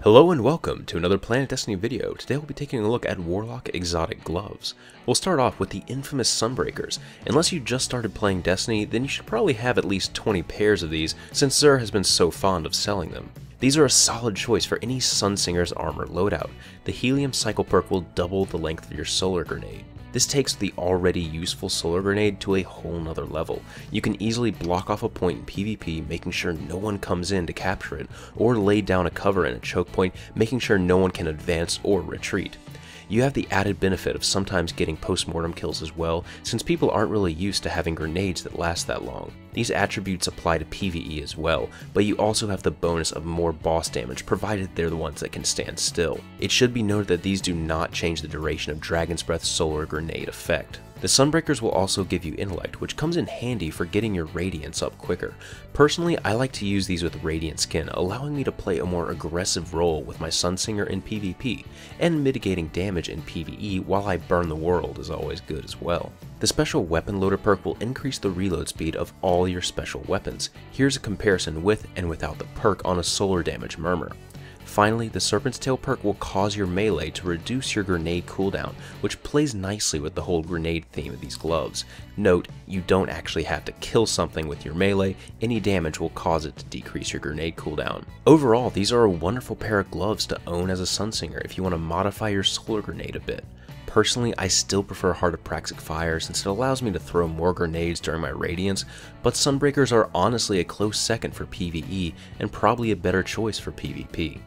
Hello and welcome to another PlanetDestiny video. Today we'll be taking a look at Warlock exotic gloves. We'll start off with the infamous Sunbreakers. Unless you just started playing Destiny, then you should probably have at least 20 pairs of these since Xur has been so fond of selling them. These are a solid choice for any Sunsinger's armor loadout. The Helium Cycle perk will double the length of your solar grenade. This takes the already useful solar grenade to a whole nother level. You can easily block off a point in PvP, making sure no one comes in to capture it, or lay down a cover in a choke point, making sure no one can advance or retreat. You have the added benefit of sometimes getting post-mortem kills as well, since people aren't really used to having grenades that last that long. These attributes apply to PvE as well, but you also have the bonus of more boss damage provided they're the ones that can stand still. It should be noted that these do not change the duration of Dragon's Breath's solar grenade effect. The Sunbreakers will also give you intellect, which comes in handy for getting your radiance up quicker. Personally, I like to use these with radiant skin, allowing me to play a more aggressive role with my Sunsinger in PvP, and mitigating damage in PvE while I burn the world is always good as well. The special weapon loader perk will increase the reload speed of all your special weapons. Here's a comparison with and without the perk on a solar damage murmur. Finally, the Serpent's Tail perk will cause your melee to reduce your grenade cooldown, which plays nicely with the whole grenade theme of these gloves. Note, you don't actually have to kill something with your melee, any damage will cause it to decrease your grenade cooldown. Overall, these are a wonderful pair of gloves to own as a Sunsinger if you want to modify your solar grenade a bit. Personally, I still prefer Heart of Praxic Fire since it allows me to throw more grenades during my radiance, but Sunbreakers are honestly a close second for PvE and probably a better choice for PvP.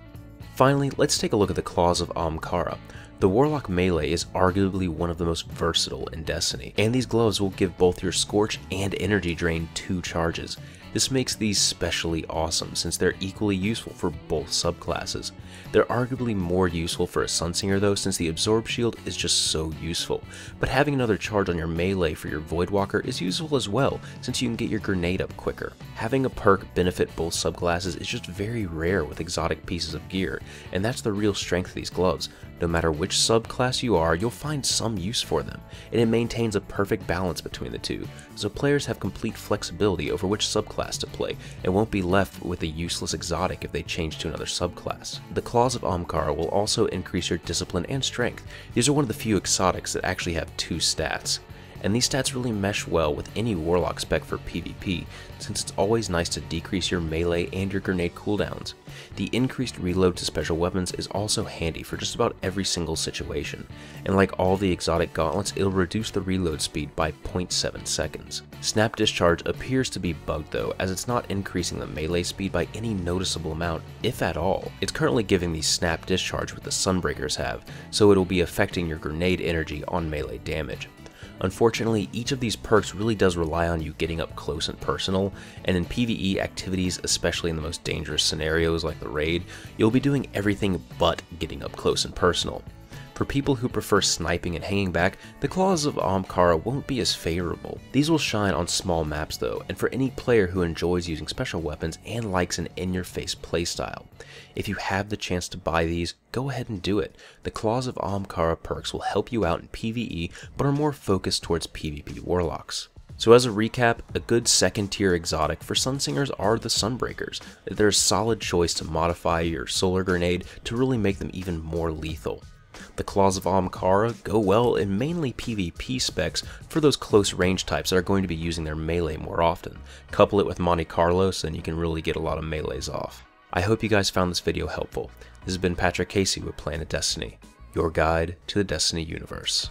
Finally, let's take a look at the Claws of Ahamkara. The Warlock melee is arguably one of the most versatile in Destiny, and these gloves will give both your Scorch and Energy Drain 2 charges. This makes these specially awesome since they're equally useful for both subclasses. They're arguably more useful for a Sunsinger though, since the Absorb Shield is just so useful, but having another charge on your melee for your Voidwalker is useful as well since you can get your grenade up quicker. Having a perk benefit both subclasses is just very rare with exotic pieces of gear, and that's the real strength of these gloves. No matter which subclass you are, you'll find some use for them, and it maintains a perfect balance between the two, so players have complete flexibility over which subclass to play, and won't be left with a useless exotic if they change to another subclass. The Claws of Ahamkara will also increase your discipline and strength. These are one of the few exotics that actually have 2 stats. And these stats really mesh well with any Warlock spec for PvP, since it's always nice to decrease your melee and your grenade cooldowns. The increased reload to special weapons is also handy for just about every single situation, and like all the exotic gauntlets, it'll reduce the reload speed by 0.7 seconds. Snap Discharge appears to be bugged though, as it's not increasing the melee speed by any noticeable amount, if at all. It's currently giving the Snap Discharge what the Sunbreakers have, so it'll be affecting your grenade energy on melee damage. Unfortunately, each of these perks really does rely on you getting up close and personal, and in PvE activities, especially in the most dangerous scenarios like the raid, you'll be doing everything but getting up close and personal. For people who prefer sniping and hanging back, the Claws of Ahamkara won't be as favorable. These will shine on small maps though, and for any player who enjoys using special weapons and likes an in-your-face playstyle. If you have the chance to buy these, go ahead and do it. The Claws of Ahamkara perks will help you out in PvE, but are more focused towards PvP Warlocks. So as a recap, a good second tier exotic for Sunsingers are the Sunbreakers. They're a solid choice to modify your solar grenade to really make them even more lethal. The Claws of Ahamkara go well in mainly PvP specs for those close range types that are going to be using their melee more often. Couple it with Monte Carlos and you can really get a lot of melees off. I hope you guys found this video helpful. This has been Patrick Casey with PlanetDestiny, your guide to the Destiny universe.